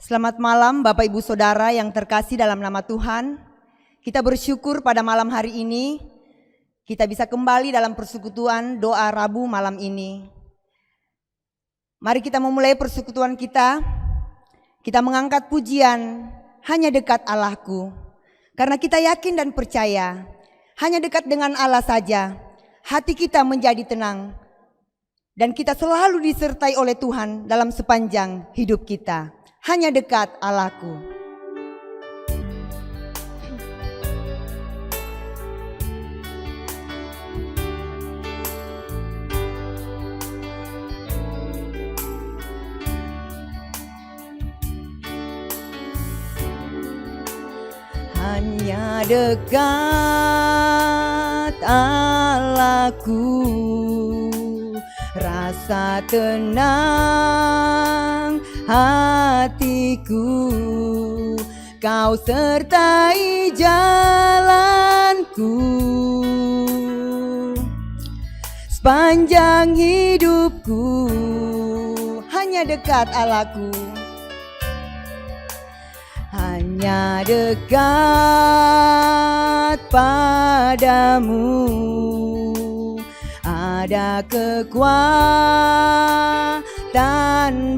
Selamat malam Bapak Ibu Saudara yang terkasih dalam nama Tuhan. Kita bersyukur pada malam hari ini kita bisa kembali dalam persekutuan doa Rabu malam ini. Mari kita memulai persekutuan kita. Kita mengangkat pujian hanya dekat Allahku. Karena kita yakin dan percaya hanya dekat dengan Allah saja hati kita menjadi tenang. Dan kita selalu disertai oleh Tuhan dalam sepanjang hidup kita. Hanya dekat Allahku. Hanya dekat Allahku, rasa tenang hatiku, Kau sertai jalanku sepanjang hidupku. Hanya dekat Allahku, hanya dekat padamu ada kekuatan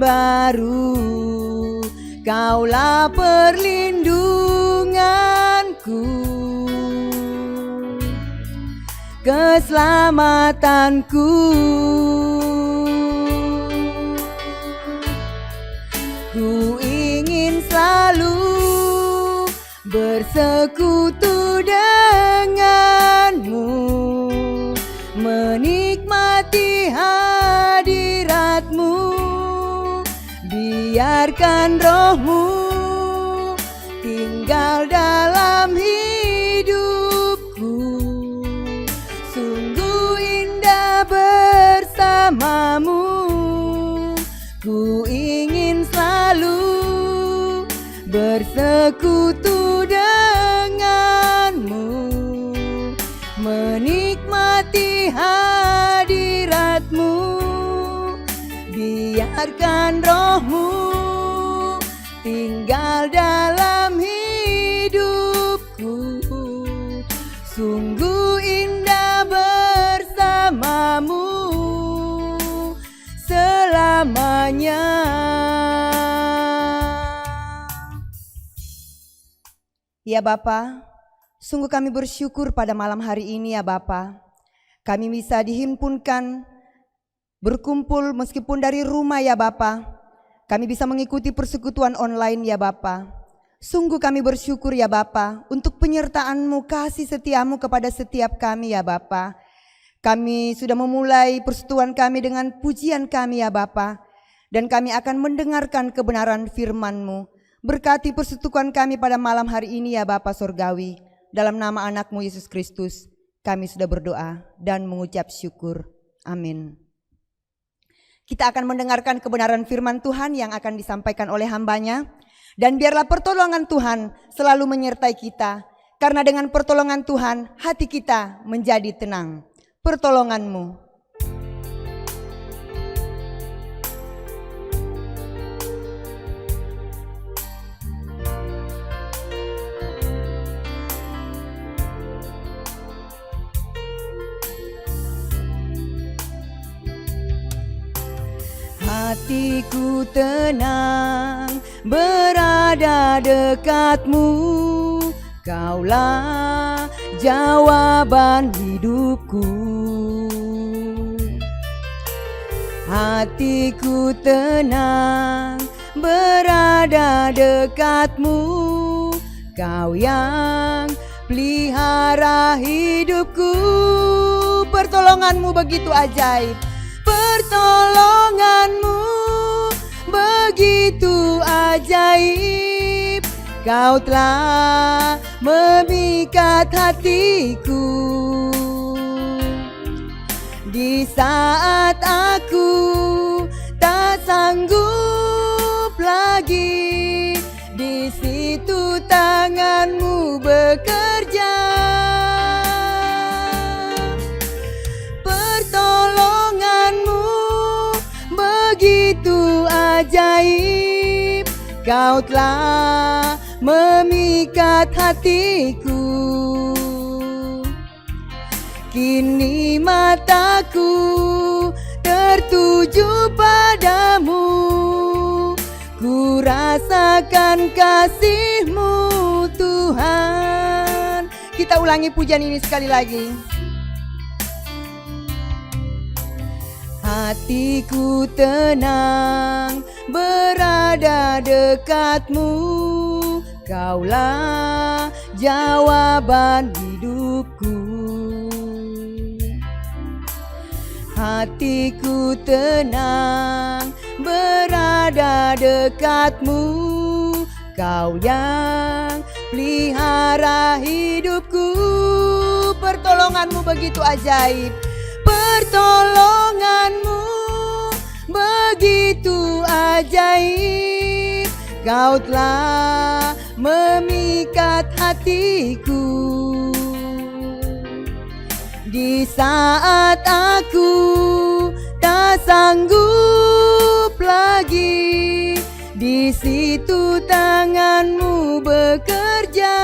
baru. Kaulah perlindunganku, keselamatanku. Ku ingin selalu bersekutu denganmu, menikmati hadiratmu. Biarkan rohmu tinggal dalam hidupku. Sungguh indah bersamamu. Ku ingin selalu bersekutu denganmu, menikmati hadiratmu. Biarkan rohmu tinggal dalam hidupku. Sungguh indah bersamamu selamanya. Ya Bapa, sungguh kami bersyukur pada malam hari ini ya Bapa. Kami bisa dihimpunkan berkumpul meskipun dari rumah ya Bapa. Kami bisa mengikuti persekutuan online ya Bapa. Sungguh kami bersyukur ya Bapa untuk penyertaan-Mu, kasih setia-Mu kepada setiap kami ya Bapa. Kami sudah memulai persekutuan kami dengan pujian kami ya Bapa. Dan kami akan mendengarkan kebenaran firman-Mu. Berkati persekutuan kami pada malam hari ini ya Bapa Sorgawi. Dalam nama anak-Mu Yesus Kristus kami sudah berdoa dan mengucap syukur. Amin. Kita akan mendengarkan kebenaran firman Tuhan yang akan disampaikan oleh hambanya. Dan biarlah pertolongan Tuhan selalu menyertai kita. Karena dengan pertolongan Tuhan hati kita menjadi tenang. Pertolongan-Mu. Hatiku tenang berada dekat-Mu. Kaulah jawaban hidupku. Hatiku tenang berada dekat-Mu. Kau yang pelihara hidupku. Pertolongan-Mu begitu ajaib. Pertolongan-Mu begitu ajaib. Kau telah memikat hatiku. Di saat aku tak sanggup lagi, di situ tangan-Mu bekerja. Pertolongan-Mu begitu ajaib. Kau telah memikat hatiku. Kini mataku tertuju padamu, ku rasakan kasih-Mu Tuhan. Kita ulangi pujian ini sekali lagi. Hatiku tenang berada dekat-Mu, Kaulah jawaban hidupku. Hatiku tenang berada dekat-Mu, Kau yang pelihara hidupku. Pertolongan-Mu begitu ajaib, pertolongan-Mu begitu ajaib. Kau telah memikat hatiku. Di saat aku tak sanggup lagi, di situ tangan-Mu bekerja.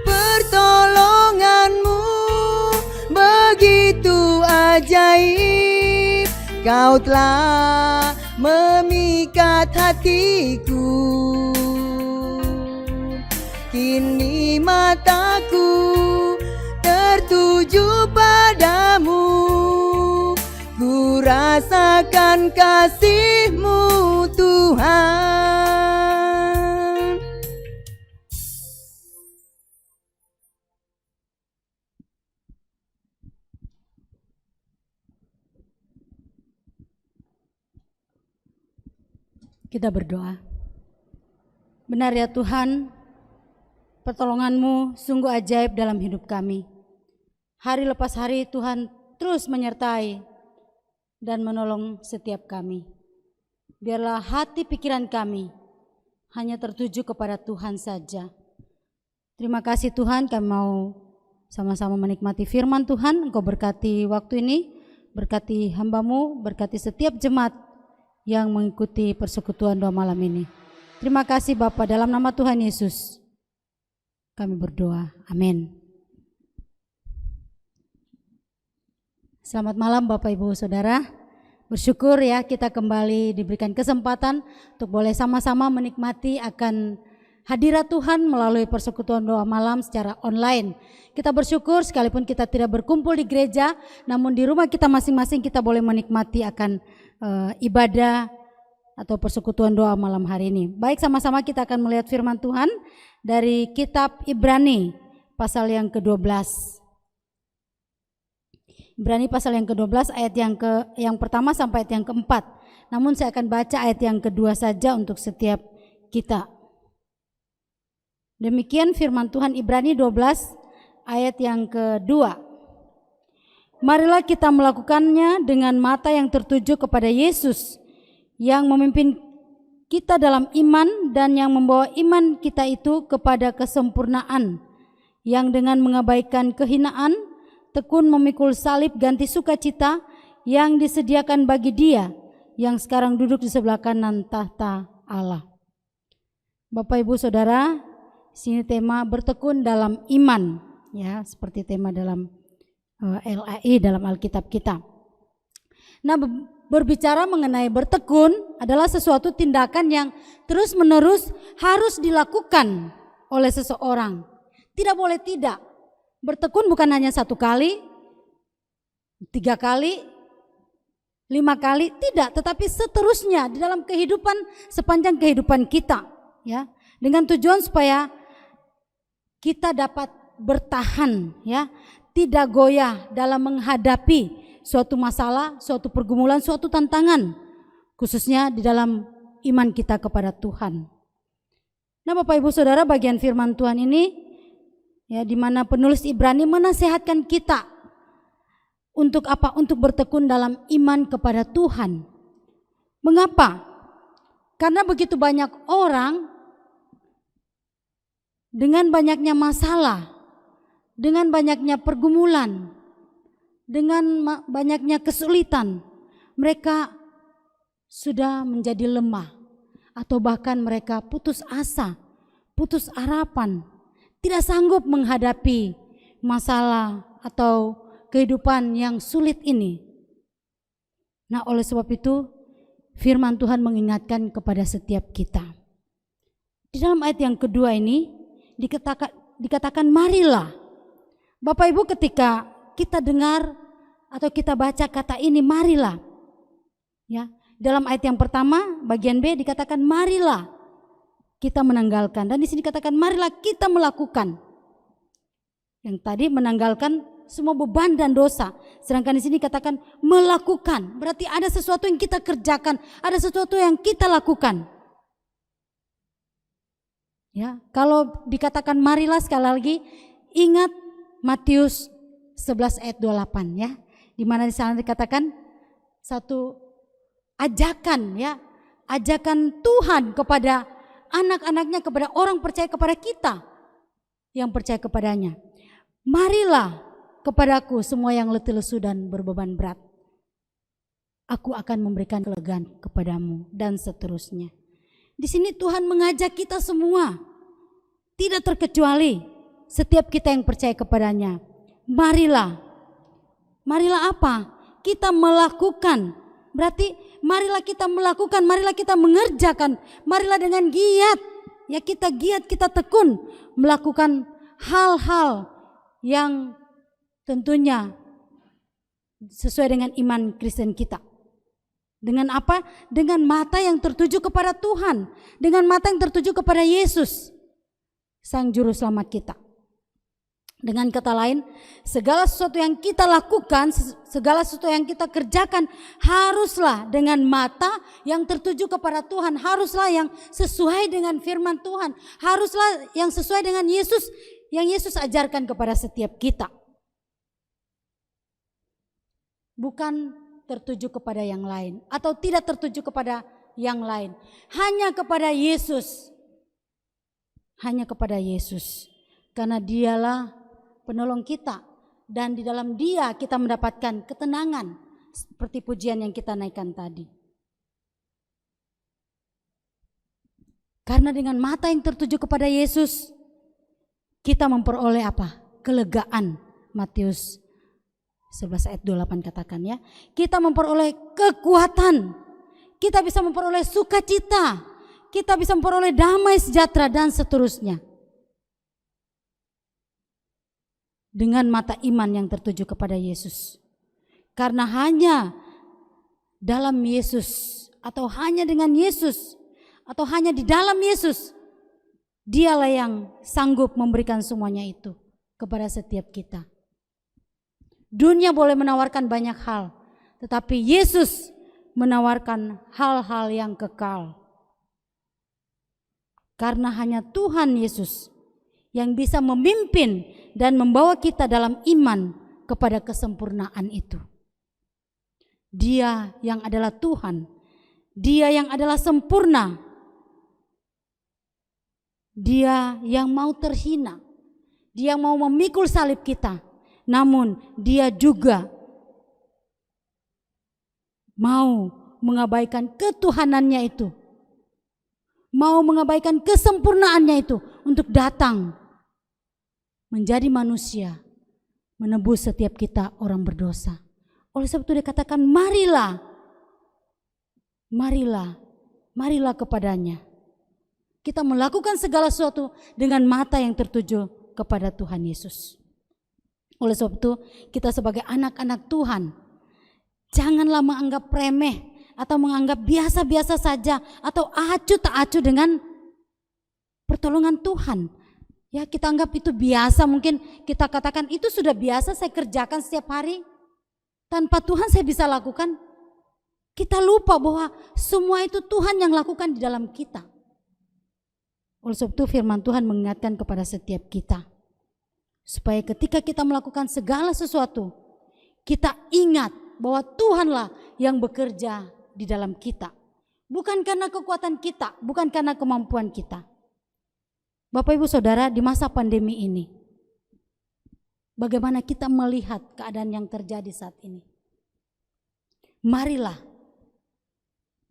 Pertolongan-Mu begitu ajaib. Kau telah memikat hatiku. Kini mataku tertuju padamu, ku rasakan kasih-Mu Tuhan. Kita berdoa. Benar ya Tuhan, pertolongan-Mu sungguh ajaib dalam hidup kami. Hari lepas hari Tuhan terus menyertai dan menolong setiap kami. Biarlah hati pikiran kami hanya tertuju kepada Tuhan saja. Terima kasih Tuhan, kami mau sama-sama menikmati firman Tuhan. Engkau berkati waktu ini, berkati hamba-Mu, berkati setiap jemaat yang mengikuti persekutuan doa malam ini. Terima kasih Bapa, dalam nama Tuhan Yesus kami berdoa, amin. Selamat malam Bapak Ibu Saudara. Bersyukur ya kita kembali diberikan kesempatan untuk boleh sama-sama menikmati akan hadirat Tuhan melalui persekutuan doa malam secara online. Kita bersyukur sekalipun kita tidak berkumpul di gereja, namun di rumah kita masing-masing kita boleh menikmati akan ibadah atau persekutuan doa malam hari ini. Baik, sama-sama kita akan melihat firman Tuhan dari kitab Ibrani pasal yang ke-12. Ibrani pasal yang ke-12 ayat yang pertama sampai ayat yang keempat. Namun saya akan baca ayat yang kedua saja untuk setiap kita. Demikian firman Tuhan Ibrani 12 ayat yang kedua. Marilah kita melakukannya dengan mata yang tertuju kepada Yesus yang memimpin kita dalam iman dan yang membawa iman kita itu kepada kesempurnaan, yang dengan mengabaikan kehinaan tekun memikul salib ganti sukacita yang disediakan bagi Dia yang sekarang duduk di sebelah kanan tahta Allah. Bapak Ibu Saudara, sini tema bertekun dalam iman, ya, seperti tema dalam LAI dalam Alkitab kita. Nah, berbicara mengenai bertekun adalah sesuatu tindakan yang terus-menerus harus dilakukan oleh seseorang. Tidak boleh tidak. Bertekun bukan hanya 1 kali, 3 kali, 5 kali, tidak, tetapi seterusnya di dalam kehidupan, sepanjang kehidupan kita, ya, dengan tujuan supaya kita dapat bertahan, ya, tidak goyah dalam menghadapi suatu masalah, suatu pergumulan, suatu tantangan, khususnya di dalam iman kita kepada Tuhan. Nah, Bapak Ibu Saudara, bagian firman Tuhan ini, ya, di mana penulis Ibrani menasihatkan kita untuk apa? Untuk bertekun dalam iman kepada Tuhan. Mengapa? Karena begitu banyak orang dengan banyaknya masalah, dengan banyaknya pergumulan, dengan banyaknya kesulitan, mereka sudah menjadi lemah, atau bahkan mereka putus asa, putus harapan, tidak sanggup menghadapi masalah atau kehidupan yang sulit ini. Nah, oleh sebab itu firman Tuhan mengingatkan kepada setiap kita. Di dalam ayat yang kedua ini dikatakan marilah. Bapak Ibu, ketika kita dengar atau kita baca kata ini marilah, ya, dalam ayat yang pertama bagian B dikatakan marilah kita menanggalkan, dan di sini dikatakan marilah kita melakukan. Yang tadi menanggalkan semua beban dan dosa, sedangkan di sini katakan melakukan, berarti ada sesuatu yang kita kerjakan, ada sesuatu yang kita lakukan. Ya, kalau dikatakan marilah, sekali lagi ingat Matius 11 ayat 28 ya, di mana di sana dikatakan satu ajakan, ya, ajakan Tuhan kepada anak-anaknya, kepada orang percaya, kepada kita yang percaya kepadanya. Marilah kepadaku semua yang letih lesu dan berbeban berat, aku akan memberikan kelegaan kepadamu, dan seterusnya. Di sini Tuhan mengajak kita semua, tidak terkecuali setiap kita yang percaya kepadanya. Marilah. Marilah apa? Kita melakukan. Berarti marilah kita melakukan, marilah kita mengerjakan, marilah dengan giat. Ya, kita giat, kita tekun melakukan hal-hal yang tentunya sesuai dengan iman Kristen kita. Dengan apa? Dengan mata yang tertuju kepada Tuhan, dengan mata yang tertuju kepada Yesus, Sang Juru Selamat kita. Dengan kata lain, segala sesuatu yang kita lakukan, segala sesuatu yang kita kerjakan haruslah dengan mata yang tertuju kepada Tuhan, haruslah yang sesuai dengan firman Tuhan, haruslah yang sesuai dengan Yesus, yang Yesus ajarkan kepada setiap kita. Bukan tertuju kepada yang lain atau tidak tertuju kepada yang lain, hanya kepada Yesus. Hanya kepada Yesus, karena Dialah penolong kita, dan di dalam Dia kita mendapatkan ketenangan, seperti pujian yang kita naikkan tadi. Karena dengan mata yang tertuju kepada Yesus, kita memperoleh apa? Kelegaan. Matius 11 ayat 28 katakan, ya. Kita memperoleh kekuatan, kita bisa memperoleh sukacita, kita bisa memperoleh damai sejahtera, dan seterusnya. Dengan mata iman yang tertuju kepada Yesus. Karena hanya dalam Yesus, atau hanya dengan Yesus, atau hanya di dalam Yesus, Dialah yang sanggup memberikan semuanya itu kepada setiap kita. Dunia boleh menawarkan banyak hal, tetapi Yesus menawarkan hal-hal yang kekal. Karena hanya Tuhan Yesus yang bisa memimpin dan membawa kita dalam iman kepada kesempurnaan itu. Dia yang adalah Tuhan, Dia yang adalah sempurna, Dia yang mau terhina, Dia mau memikul salib kita, namun Dia juga mau mengabaikan ketuhanannya itu, mau mengabaikan kesempurnaannya itu untuk datang menjadi manusia, menebus setiap kita orang berdosa. Oleh sebab itu dikatakan marilah, marilah, marilah kepadanya. Kita melakukan segala sesuatu dengan mata yang tertuju kepada Tuhan Yesus. Oleh sebab itu kita sebagai anak-anak Tuhan, janganlah menganggap remeh atau menganggap biasa-biasa saja atau acuh tak acuh dengan pertolongan Tuhan. Ya, kita anggap itu biasa, mungkin kita katakan itu sudah biasa saya kerjakan setiap hari. Tanpa Tuhan saya bisa lakukan. Kita lupa bahwa semua itu Tuhan yang lakukan di dalam kita. Oleh sebab itu firman Tuhan mengingatkan kepada setiap kita, supaya ketika kita melakukan segala sesuatu, kita ingat bahwa Tuhanlah yang bekerja di dalam kita. Bukan karena kekuatan kita, bukan karena kemampuan kita. Bapak Ibu Saudara, di masa pandemi ini, bagaimana kita melihat keadaan yang terjadi saat ini? Marilah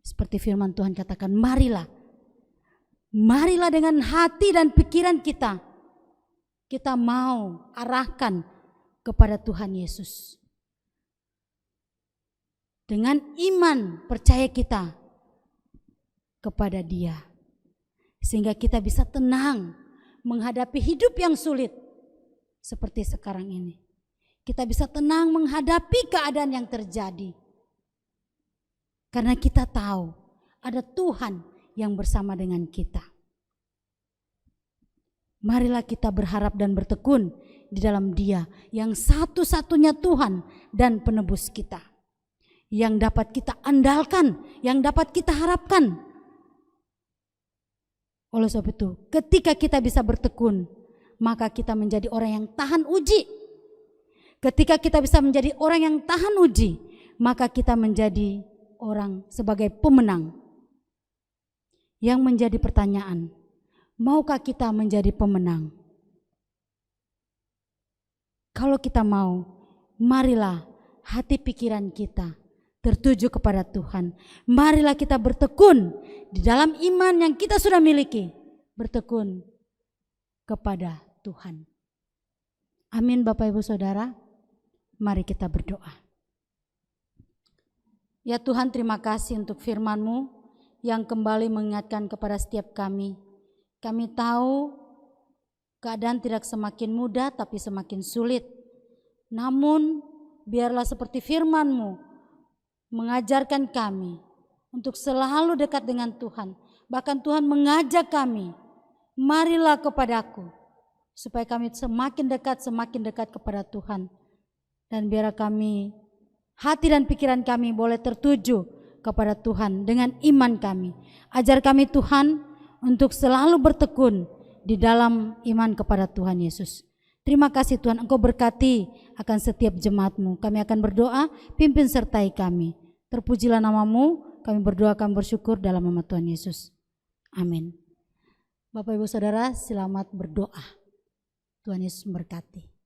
Seperti firman Tuhan katakan, marilah dengan hati dan pikiran kita mau arahkan kepada Tuhan Yesus. Dengan iman percaya kita kepada Dia, sehingga kita bisa tenang menghadapi hidup yang sulit seperti sekarang ini. Kita bisa tenang menghadapi keadaan yang terjadi, karena kita tahu ada Tuhan yang bersama dengan kita. Marilah kita berharap dan bertekun di dalam Dia yang satu-satunya Tuhan dan penebus kita, yang dapat kita andalkan, yang dapat kita harapkan. Oleh sebab itu, ketika kita bisa bertekun, maka kita menjadi orang yang tahan uji. Ketika kita bisa menjadi orang yang tahan uji, maka kita menjadi orang sebagai pemenang. Yang menjadi pertanyaan, maukah kita menjadi pemenang? Kalau kita mau, marilah hati pikiran kita tertuju kepada Tuhan. Marilah kita bertekun di dalam iman yang kita sudah miliki, bertekun kepada Tuhan. Amin. Bapak Ibu Saudara, mari kita berdoa. Ya Tuhan, terima kasih untuk firman-Mu yang kembali mengingatkan kepada setiap kami. Kami tahu keadaan tidak semakin mudah tapi semakin sulit. Namun biarlah seperti firman-Mu mengajarkan kami untuk selalu dekat dengan Tuhan. Bahkan Tuhan mengajak kami, marilah kepadaku, supaya kami semakin dekat kepada Tuhan. Dan biar kami, hati dan pikiran kami boleh tertuju kepada Tuhan dengan iman kami. Ajar kami Tuhan untuk selalu bertekun di dalam iman kepada Tuhan Yesus. Terima kasih Tuhan, Engkau berkati akan setiap jemaat-Mu. Kami akan berdoa, pimpin sertai kami. Terpujilah nama-Mu, kami berdoa, kami bersyukur dalam nama Tuhan Yesus. Amin. Bapak Ibu Saudara, selamat berdoa. Tuhan Yesus memberkati.